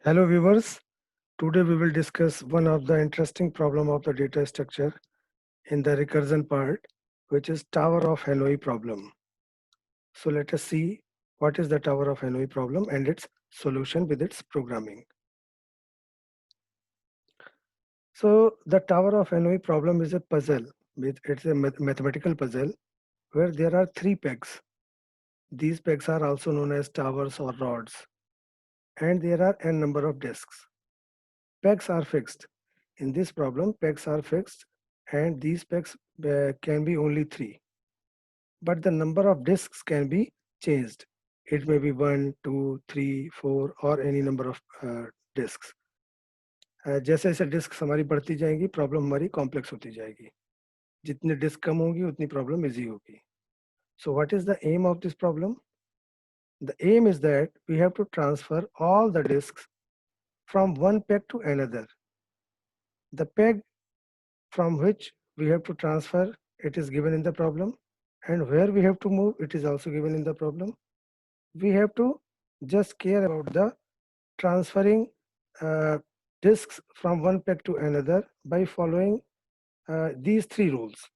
Hello viewers, today we will discuss one of the interesting problem of the data structure in the recursion part, which is Tower of Hanoi problem. So let us see what is the Tower of Hanoi problem and its solution with its programming. So the Tower of Hanoi problem is a puzzle. It's a mathematical puzzle where there are three pegs. These pegs are also known as towers or rods, and there are n number of disks. Pegs are fixed. In this problem, pegs are fixed and these pegs can be only three. But the number of disks can be changed. It may be 1, 2, 3, 4 or any number of disks. जैसे जैसे disc हमारी बढ़ती जाएंगी problem हमारी complex होती जाएगी. जितनी disc कम होगी उतनी प्रॉब्लम इजी होगी. So what is the aim of this problem? The aim is that we have to transfer all the disks from one peg to another. The peg from which we have to transfer, it is given in the problem, and where we have to move, it is also given in the problem. We have to just care about the transferring disks from one peg to another by following these three rules.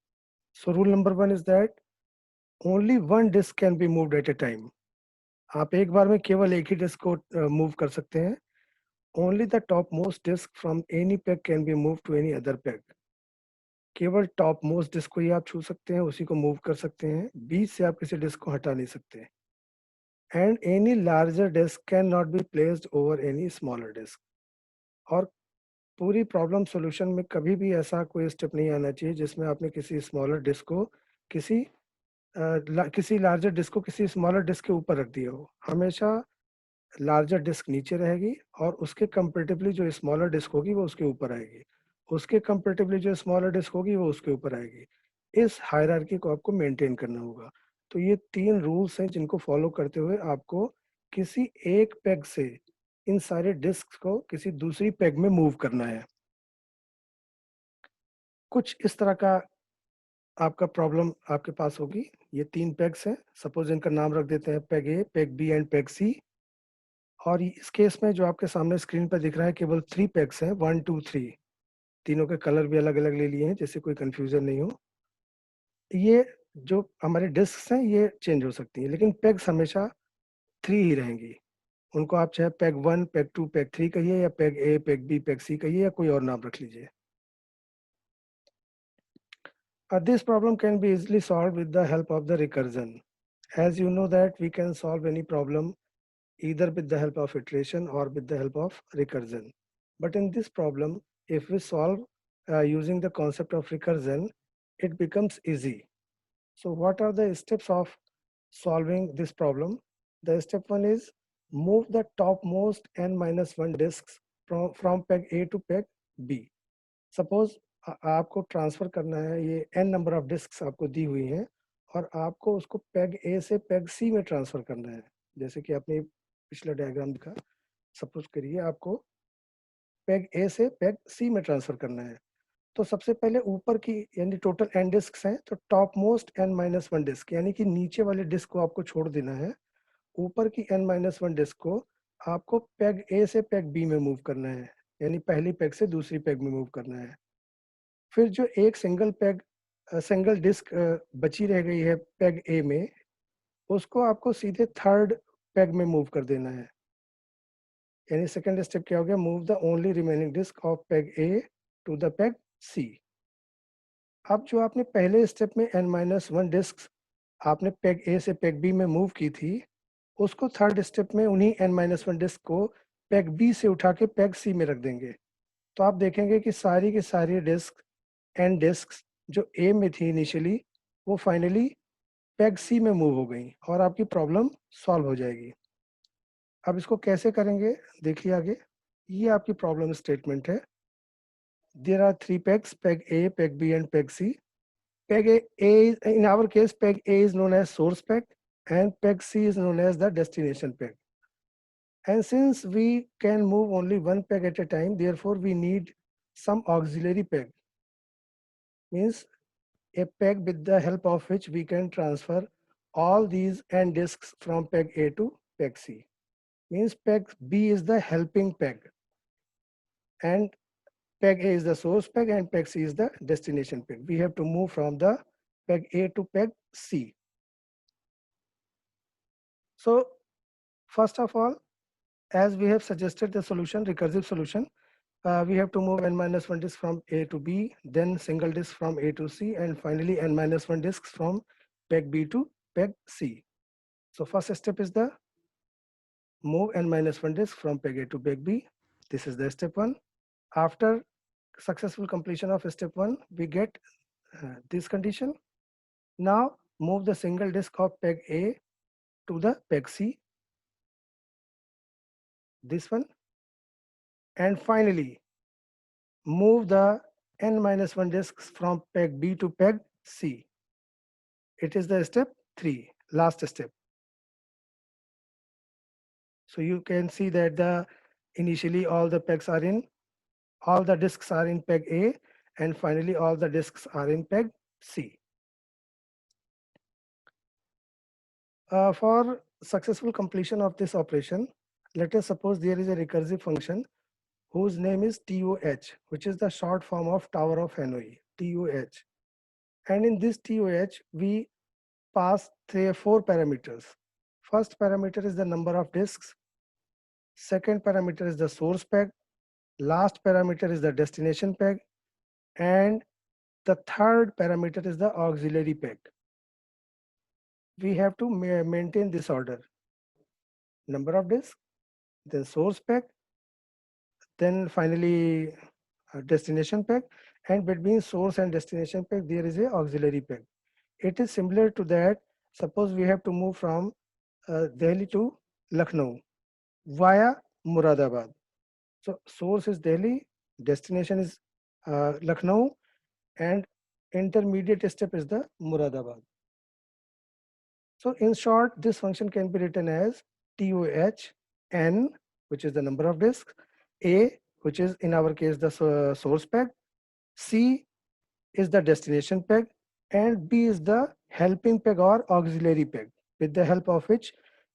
So rule number 1 is that only one disk can be moved at a time. आप एक बार में केवल एक ही disc को move कर सकते हैं. Only the topmost disk from any peg can be moved to any other peg. केवल टॉप मोस्ट डिस्क को ही आप छू सकते हैं, उसी को मूव कर सकते हैं. बीच से आप किसी डिस्क को हटा नहीं सकते. And any larger disk can not be placed over any smaller disk. और पूरी प्रॉब्लम सॉल्यूशन में कभी भी ऐसा कोई स्टेप नहीं आना चाहिए जिसमें आपने किसी स्मॉलर डिस्क को किसी किसी लार्जर डिस्क को किसी स्मॉलर डिस्क के ऊपर रख दिया हो. हमेशा लार्जर डिस्क नीचे रहेगी और उसके कंपेरेटिवली जो स्मॉलर डिस्क होगी वो उसके ऊपर आएगी. उसके कंपेरेटिवली जो स्मॉलर डिस्क होगी वो उसके ऊपर आएगी. इस हायरार्की को आपको मेंटेन करना होगा. तो ये तीन रूल्स हैं जिनको फॉलो करते हुए आपको किसी एक पेग से इन सारे डिस्क को किसी दूसरी पेग में मूव करना है. कुछ इस तरह का आपका प्रॉब्लम आपके पास होगी. ये तीन पेग्स हैं. सपोज इनका नाम रख देते हैं peg A, peg B and peg C. और इस केस में जो आपके सामने स्क्रीन पर दिख रहा है केवल थ्री पेग्स हैं, 1, 2, 3. तीनों के कलर भी अलग अलग ले लिए हैं जिससे कोई कंफ्यूजन नहीं हो. ये जो हमारे डिस्क हैं ये चेंज हो सकती हैं लेकिन पेग्स हमेशा थ्री ही रहेंगी. उनको आप चाहे पेग 1, पेग 2, पेग 3 कहिए या peg A, peg B, peg सी कहिए या कोई और नाम रख लीजिए. This problem can be easily solved with the help of the recursion. As you know that we can solve any problem either with the help of iteration or with the help of recursion. But in this problem, if we solve using the concept of recursion, it becomes easy. So what are the steps of solving this problem? The step 1 is move the topmost n-1 disks from peg A to peg B. Suppose आपको transfer करना है, ये n number of discus आपको दी हुई हैं और आपको उसको पेग ए से पेग सी में ट्रांसफर करना है. जैसे कि आपने पिछला डायग्राम दिखा. सपोज करिए आपको पेग ए से पेग सी में ट्रांसफर करना है. तो सबसे पहले ऊपर की यानी टोटल एन डिस्क हैं तो टॉप मोस्ट n-1 डिस्क यानी कि नीचे वाले डिस्क को आपको छोड़ देना है. ऊपर की n-1 डिस्क को आपको पेग ए से पेग बी में मूव करना है, यानी पहली पेग से दूसरी पेग में मूव करना है. फिर जो एक सिंगल डिस्क बची रह गई है पेग ए में, उसको आपको सीधे थर्ड पेग में मूव कर देना है. यानी सेकंड स्टेप क्या हो गया, move the only remaining disk of peg A to the peg C. अब जो आपने पहले स्टेप में n-1 डिस्क आपने पेग ए से पेग बी में मूव की थी, उसको थर्ड स्टेप में उन्हीं n-1 डिस्क को पेग बी से उठा के पेग सी में रख देंगे. तो आप देखेंगे कि सारी की सारी डिस्क एन डिस्क जो ए में थी इनिशियली वो फाइनली पेग सी में मूव हो गई और आपकी प्रॉब्लम सॉल्व हो जाएगी. अब इसको कैसे करेंगे देखिए आगे. ये आपकी प्रॉब्लम स्टेटमेंट है. There are three pegs, peg A, peg B and peg C. Peg A is, in our case, peg A is known as source peg and peg C is known as the destination peg. And since we can move only one peg at a time, therefore we need some auxiliary peg. Means a peg with the help of which we can transfer all these n disks from peg A to peg C. means peg B is the helping peg, and peg A is the source peg, and peg C is the destination peg. We have to move from the peg A to peg C. So first of all, as we have suggested the solution, recursive solution, we have to move n minus 1 disk from A to B, then single disk from A to C, and finally n minus 1 disks from peg B to peg C. So first step is the move n minus 1 disk from peg A to peg B. This is the step 1. After successful completion of step 1, we get this condition. Now move the single disk of peg A to the peg C, this one, and finally move the n minus 1 disks from peg B to peg C. It is the step 3, last step. So you can see that initially all the disks are in peg A, and finally all the disks are in peg C. For successful completion of this operation, let us suppose there is a recursive function whose name is TOH, which is the short form of Tower of Hanoi, TOH. And in this TOH, we pass 4 parameters. First parameter is the number of disks. Second parameter is the source peg. Last parameter is the destination peg. And the third parameter is the auxiliary peg. We have to maintain this order. Number of disks, then source peg, then finally destination peg, and between source and destination peg there is a auxiliary peg. It is similar to that. Suppose we have to move from Delhi to Lucknow via Muradabad. So source is Delhi, destination is Lucknow, and intermediate step is the Muradabad. So in short, this function can be written as TOH n, which is the number of disks, A, which is in our case the source peg, C is the destination peg, and B is the helping peg or auxiliary peg, with the help of which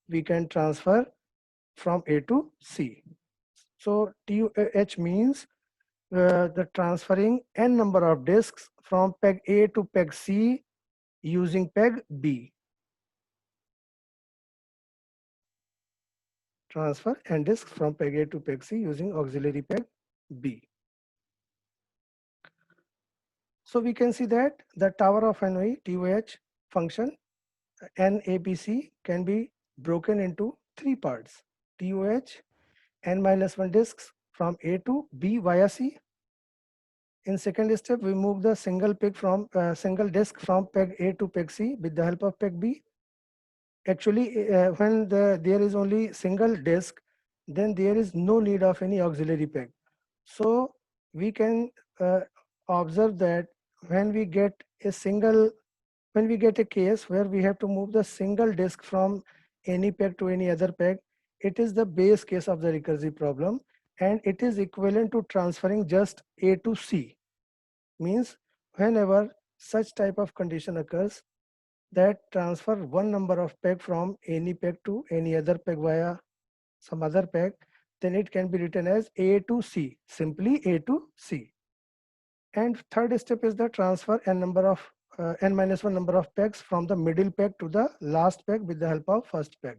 we can transfer from A to C. So TOH means the transferring n number of disks from peg A to peg C using peg B. Transfer n disks from peg A to peg C using auxiliary peg B. So we can see that the Tower of Hanoi TOH function NAPC can be broken into 3 parts. TOH, n minus 1 disks from A to B via C. In second step, we move the single disk from peg A to peg C with the help of peg B. Actually, when there is only single disk, then there is no need of any auxiliary peg. So we can observe that when we get a case where we have to move the single disk from any peg to any other peg, it is the base case of the recursive problem, and it is equivalent to transferring just A to C. Means whenever such type of condition occurs, that transfer one number of peg from any peg to any other peg via some other peg, then it can be written as A to C, simply A to C. And third step is the transfer n minus 1 number of pegs from the middle peg to the last peg with the help of first peg.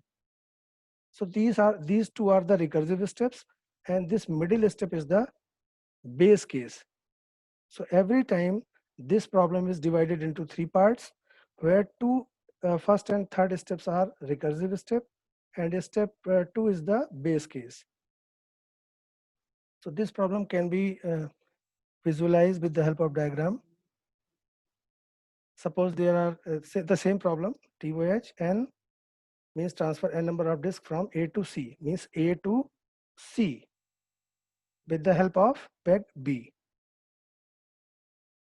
So these two are the recursive steps, and this middle step is the base case. So every time this problem is divided into 3 parts, where first and third steps are recursive step, and step 2 is the base case. So this problem can be visualized with the help of diagram. Suppose there are the same problem, TOH n means transfer n number of disks from A to C, means A to C with the help of peg B.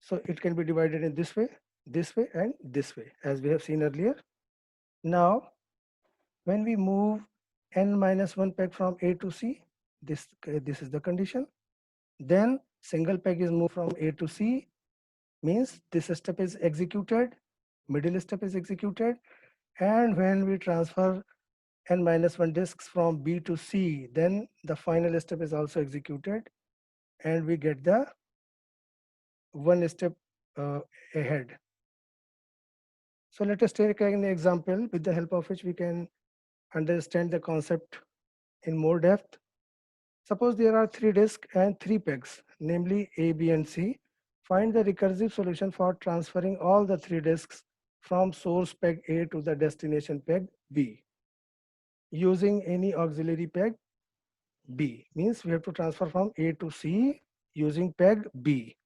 So it can be divided in this way, and this way, as we have seen earlier. Now, when we move n minus 1 peg from A to C, this is the condition. Then single peg is moved from A to C, means this step is executed, middle step is executed, and when we transfer n minus 1 disks from B to C, then the final step is also executed and we get the one step ahead. So let us take an example with the help of which we can understand the concept in more depth. Suppose there are 3 disks and 3 pegs, namely A, B, and C. Find the recursive solution for transferring all the 3 disks from source peg A to the destination peg B using any auxiliary peg B. Means we have to transfer from A to C using peg B.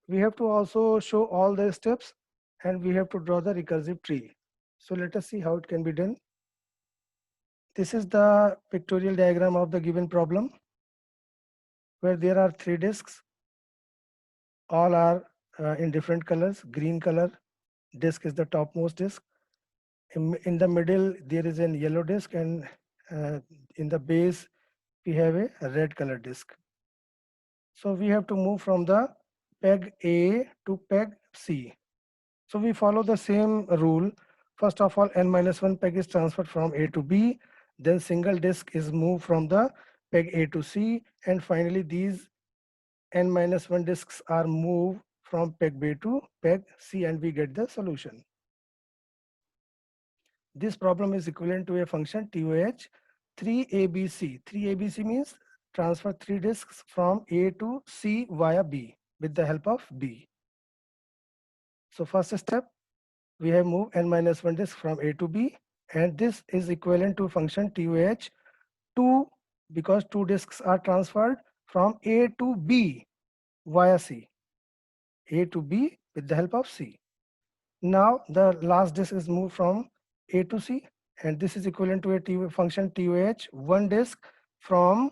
We have to also show all the steps and we have to draw the recursive tree. So let us see how it can be done. This is the pictorial diagram of the given problem where there are 3 disks. All are in different colors. Green color disk is the topmost disk. In the middle, there is a yellow disk, and in the base, we have a red color disk. So we have to move from the peg A to peg C. So we follow the same rule. First of all, n minus 1 peg is transferred from A to B. Then single disk is moved from the peg A to C. And finally, these n minus 1 disks are moved from peg B to peg C and we get the solution. This problem is equivalent to a function TOH 3ABC. 3ABC means transfer 3 disks from A to C via B with the help of B. So first step, we have moved n minus 1 disk from A to B and this is equivalent to function TOH 2 because 2 disks are transferred from A to B via C. A to B with the help of C. Now the last disk is moved from A to C and this is equivalent to a function TOH 1 disk from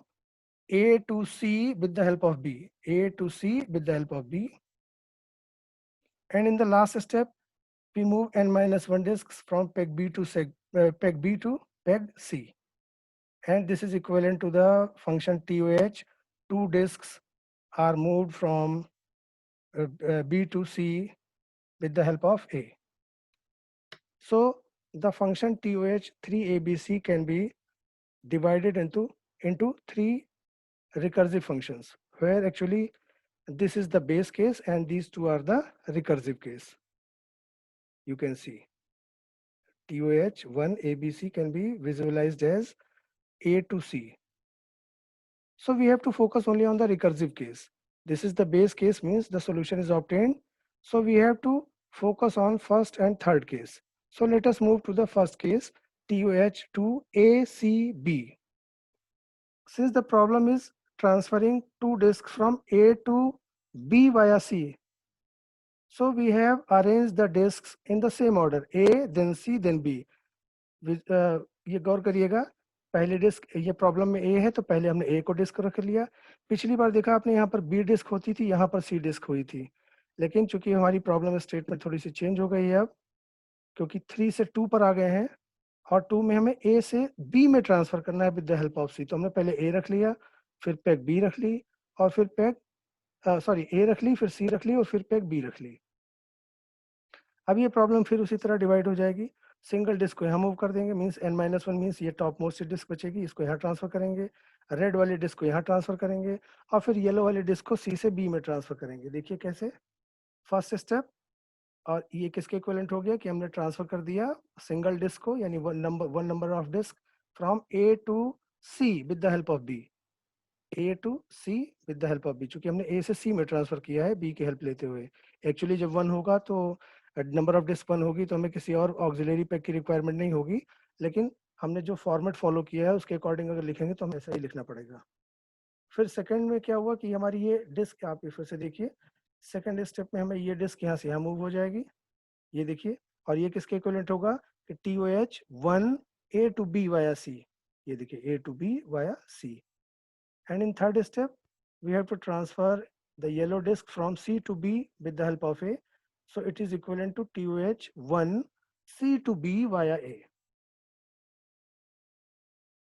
A to C with the help of B. A to C with the help of B. And in the last step, we move n minus 1 disks from peg B to peg B to peg C. And this is equivalent to the function TOH 2 disks are moved from B to C with the help of A. So the function TOH 3ABC can be divided into 3 recursive functions, where actually this is the base case and these two are the recursive case. You can see TOH 1 ABC can be visualized as A to C. So we have to focus only on the recursive case. This is the base case, means the solution is obtained. So we have to focus on first and third case. So let us move to the first case, TOH to ACB. Since the problem is transferring 2 disks from A to B via C, so we have arranged the disks in the same order, A, then C, then B. ये गौर करिएगा, पहले disc ये problem में A है तो पहले हमने A को डिस्क रख लिया. पिछली बार देखा आपने यहाँ पर B डिस्क होती थी, यहाँ पर C डिस्क हुई थी. लेकिन चूंकि हमारी प्रॉब्लम स्टेटमेंट थोड़ी सी चेंज हो गई है अब, क्योंकि 3 से 2 पर आ गए हैं और 2 में हमें A से B में ट्रांसफर करना है with the help of C. तो हमने पहले A रख लिया, फिर पैक B रख ली और फिर पैक A रख ली, फिर C रख ली और फिर पैक B रख ली. अब ये प्रॉब्लम फिर उसी तरह डिवाइड हो जाएगी. सिंगल डिस्क को यहाँ मूव कर देंगे, मीन्स n माइनस 1 मीन्स ये टॉप मोस्ट डिस्क बचेगी, इसको यहाँ ट्रांसफर करेंगे. रेड वाली डिस्क को यहाँ ट्रांसफर करेंगे और फिर येलो वाली डिस्क को C से B में ट्रांसफर करेंगे. देखिए कैसे. फर्स्ट स्टेप, और ये किसके इक्विवेलेंट हो गया कि हमने ट्रांसफर कर दिया सिंगल डिस्क को, यानी one number of disk from A to C with the help of B. A to C with the help of B. चूंकि हमने A से C में ट्रांसफर किया है B की हेल्प लेते हुए. एक्चुअली जब 1 होगा तो नंबर ऑफ डिस्क 1 होगी तो हमें किसी और ऑक्सिलरी पैक की रिक्वायरमेंट नहीं होगी, लेकिन हमने जो फॉर्मेट फॉलो किया है उसके अकॉर्डिंग अगर लिखेंगे तो हमें ऐसा ही लिखना पड़ेगा. फिर सेकंड में क्या हुआ कि हमारी ये डिस्क, आप फिर से देखिए, सेकंड स्टेप में हमें ये डिस्क यहाँ से यहाँ मूव हो जाएगी, ये देखिए, और ये किसके इक्विवेलेंट होगा कि TOH 1 A to B via C. ये देखिए A to B via C. And in third step, we have to transfer the yellow disk from C to B with the help of A. So it is equivalent to TOH 1 C to B via A.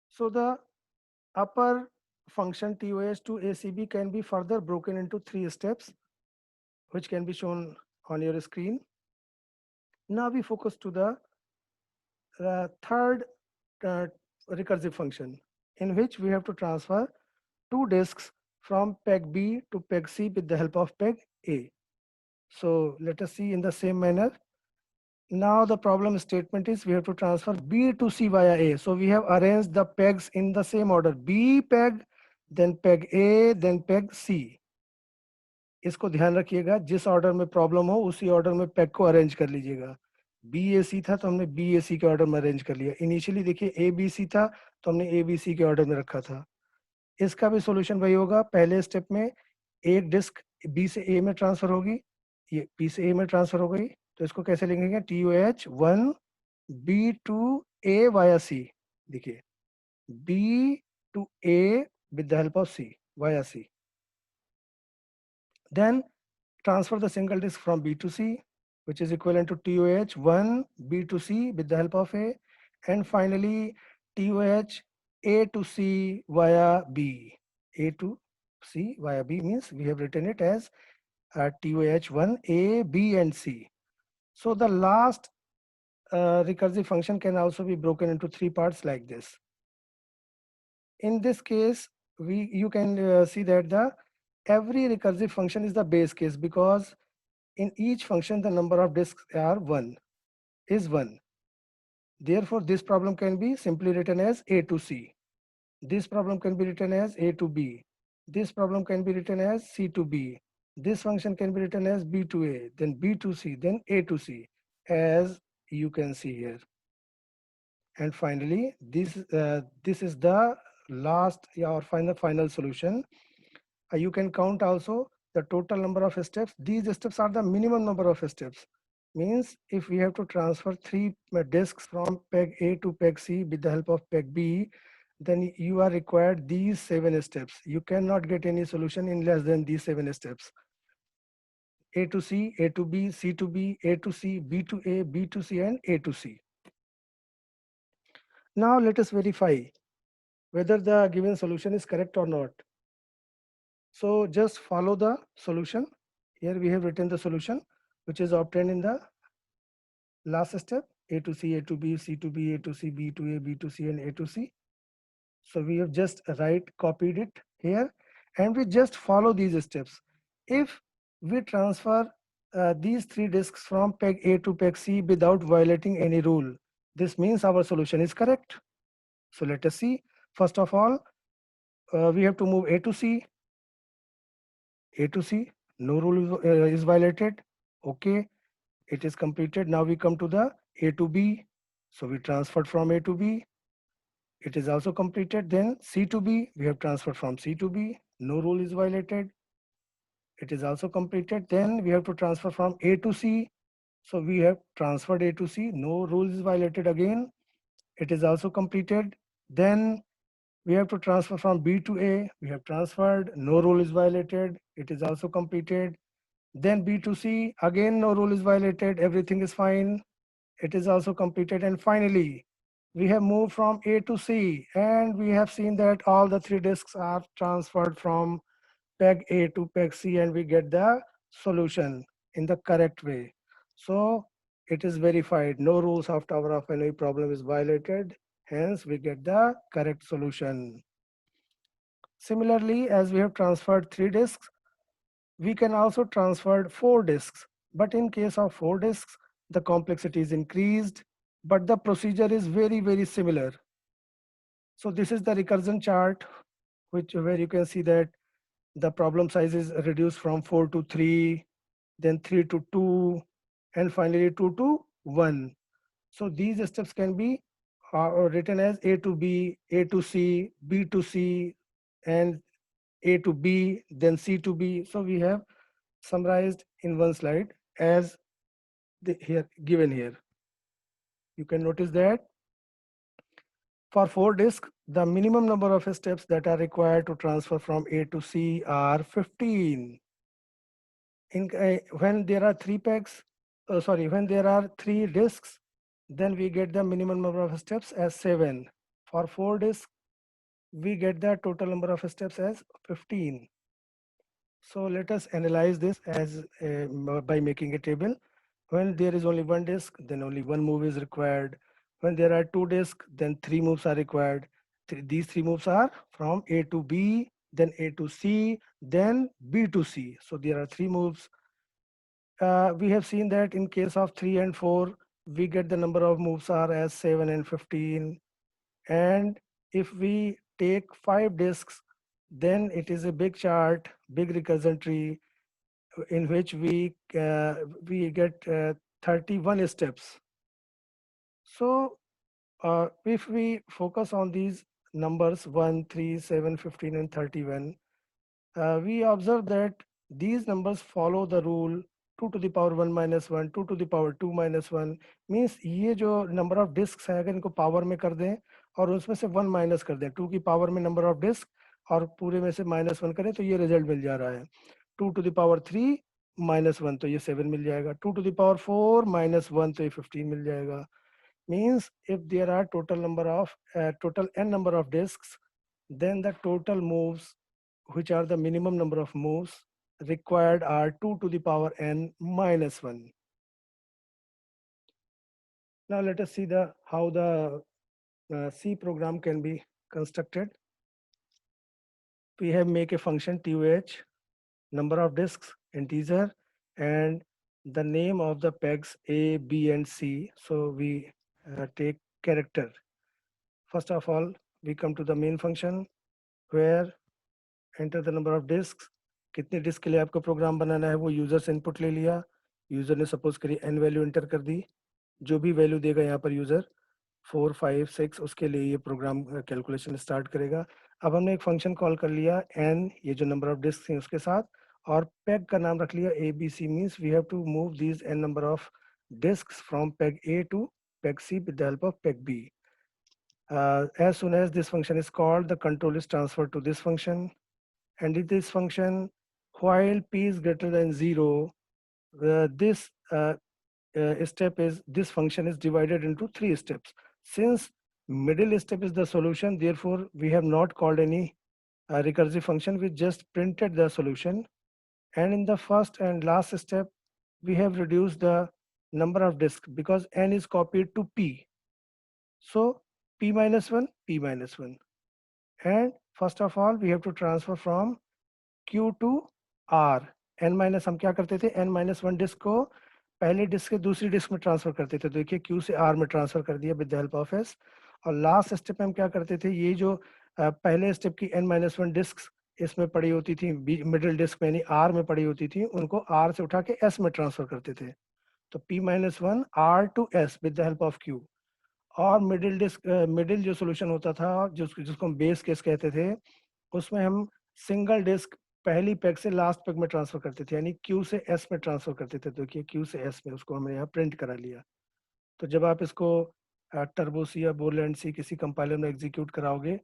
So the upper function TOH to ACB can be further broken into 3 steps, which can be shown on your screen. Now we focus to the third uh, recursive function in which we have to transfer two disks from peg B to peg C with the help of peg A. So let us see in the same manner. Now the problem statement is we have to transfer B to C via A. So we have arranged the pegs in the same order. B peg, then peg A, then peg C. इसको ध्यान रखिएगा, जिस order में problem हो उसी order में pack को arrange कर लीजिएगा. बी ए सी था तो हमने बी ए सी के ऑर्डर में अरेंज कर लिया. इनिशियली देखिए ए बी सी था तो हमने ए बी सी के ऑर्डर में रखा था. इसका भी सॉल्यूशन वही होगा. पहले स्टेप में एक डिस्क बी से ए में ट्रांसफर होगी, ये बी से ए में ट्रांसफर हो गई, तो इसको कैसे लिखेंगे? T O H one B to A via C. देखिए B to A with the help of C via C. Then transfer the single disk from B to C, which is equivalent to TOH 1 B to C with the help of A, and finally TOH A to C via B. A to C via B means we have written it as TOH 1 A, B and C. So the last recursive function can also be broken into three parts like this. In this case, you can see that the every recursive function is the base case, because in each function the number of disks are 1 is 1. Therefore this problem can be simply written as A to C. This problem can be written as A to B. This problem can be written as C to B. This function can be written as B to A, then B to C, then A to C, as you can see here. And finally this is the last or final solution. You can count also the total number of steps. These steps are the minimum number of steps. Means if we have to transfer three disks from peg A to peg C with the help of peg B, then you are required these 7 steps. You cannot get any solution in less than these 7 steps. A to C, A to B, C to B, A to C, B to A, B to C, and A to C. Now let us verify whether the given solution is correct or not. So just follow the solution. Here we have written the solution which is obtained in the last step: A to C, A to B, C to B, A to C, B to A, B to C, and A to C. So we have just copied it here, and we just follow these steps. If we transfer these 3 disks from peg A to peg C without violating any rule, this means our solution is correct. So let us see. First of all, we have to move A to C. A to C, no rule is violated. Okay, it is completed. Now we come to the A to B. So we transferred from A to B. It is also completed. Then C to B, we have transferred from C to B. No rule is violated. It is also completed. Then we have to transfer from A to C. So we have transferred A to C. No rule is violated again. It is also completed. Then we have to transfer from B to A. We have transferred. No rule is violated. It is also completed. Then B to C, again no rule is violated, everything is fine. It is also completed. And finally, we have moved from A to C, and we have seen that all the 3 disks are transferred from peg A to peg C, and we get the solution in the correct way. So it is verified. No rules of Tower of Hanoi problem is violated. Hence, we get the correct solution. Similarly, as we have transferred 3 disks, we can also transfer 4 disks, but in case of 4 disks, the complexity is increased, but the procedure is very similar. So this is the recursion chart, where you can see that the problem size is reduced from 4 to 3, then 3 to 2, and finally 2 to 1. So these steps can be written as A to B, A to C, B to C, and A to B, then C to B. So we have summarized in one slide as given here. You can notice that for 4 disks, the minimum number of steps that are required to transfer from A to C are 15. When there are 3 pegs, when there are 3 disks, then we get the minimum number of steps as 7. For 4 disks, we get the total number of steps as 15. So let us analyze this as by making a table. When there is only 1 disk, then only 1 move is required. When there are two disks, then three moves are required. These three moves are from A to B, then A to C, then B to C. So there are three moves. We have seen that in case of 3 and 4, we get the number of moves are as 7 and 15. And if we take 5 disks, then it is a big chart, big recursion tree in which we get 31 steps. So if we focus on these numbers 1, 3, 7, 15, and 31, we observe that these numbers follow the rule 2 to the power 1 minus 1, 2 to the power 2 minus 1. Means ये जो number of disc है अगर इनको power में कर दें और उसमें से 1 माइनस कर दें 2 की पावर में नंबर ऑफ डिस्क और पूरे में से -1 करें तो ये रिजल्ट मिल जा रहा है 2 टू द पावर 3 -1 तो ये 7 मिल जाएगा 2 टू द पावर 4 -1 तो ये 15 मिल जाएगा means if there are total n number of disks, then the total moves, which are the minimum number of moves required, are 2 to the power n minus 1. Now let us see how the C program can be constructed. We have make a function TOH, number of disks, integer, and the name of the pegs A, B, and C. So we take character. First of all, we come to the main function where enter the number of disks. कितने disc के लिए आपको programme बनाना है वो user से input ले लिया user ने सपोज करिए n वैल्यू एंटर कर दी जो भी वैल्यू देगा यहाँ पर यूजर 4, 5, 6 उसके लिए ये प्रोग्राम कैलकुलेशन स्टार्ट करेगा अब हमने एक फंक्शन कॉल कर लिया n ये जो नंबर ऑफ डिस्क हैं उसके साथ और पेग का नाम रख लिया abc means we have to move these n number of disk from peg a to peg c with the help of peg b. As soon as this function is called, the control is transferred to this function. And in this function, while p is greater than 0, this function is divided into 3 steps. Since middle step is the solution, therefore we have not called any recursive function, we just printed the solution. And in the first and last step, we have reduced the number of disks because n is copied to p. So p minus 1, p minus 1. And first of all, we have to transfer from Q to R. n minus हम क्या करते थे n-1 disc को पहले disc से दूसरी disc में transfer करते थे तो देखिए Q से R में ट्रांसफर कर दिया with the help of S और लास्ट स्टेप में हम क्या करते थे ये जो पहले स्टेप की n-1 डिस्क इसमें पड़ी होती थी मिडिल डिस्क में यानी R में पड़ी होती थी उनको R से उठा के S में ट्रांसफर करते थे तो p-1 R to S with the help of Q और मिडिल जो सोल्यूशन होता था जिसको हम बेस केस कहते थे उसमें हम सिंगल डिस्क पहली पेग से लास्ट पेग में ट्रांसफर करते थे यानी Q से S में ट्रांसफर करते थे तो देखिए Q से S में उसको हमने यहाँ प्रिंट करा लिया तो जब आप इसको टर्बो सी या बोरलैंड सी किसी कंपाइलर में एग्जीक्यूट कराओगे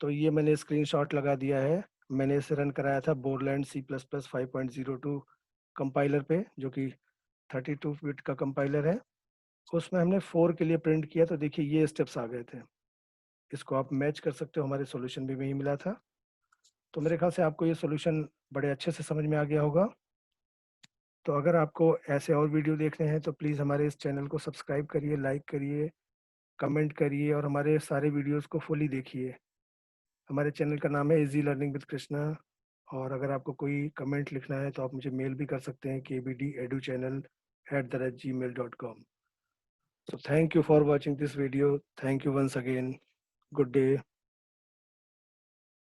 तो ये मैंने स्क्रीनशॉट लगा दिया है मैंने इसे रन कराया था बोरलैंड C++ 5.02 कंपाइलर पे जो कि 32 बिट का कंपाइलर है उसमें हमने 4 के लिए प्रिंट किया तो देखिए ये स्टेप्स आ गए थे इसको आप मैच कर सकते हो हमारे सॉल्यूशन भी वही मिला था तो मेरे ख्याल से आपको ये सॉल्यूशन बड़े अच्छे से समझ में आ गया होगा तो अगर आपको ऐसे और वीडियो देखने हैं तो प्लीज़ हमारे इस चैनल को सब्सक्राइब करिए लाइक करिए कमेंट करिए और हमारे सारे वीडियोस को फुली देखिए हमारे चैनल का नाम है इजी लर्निंग विद कृष्णा और अगर आपको कोई कमेंट लिखना है तो आप मुझे मेल भी कर सकते हैं kbdeduchannel@gmail.com. So thank you for watching this video. Thank you once again. Good day.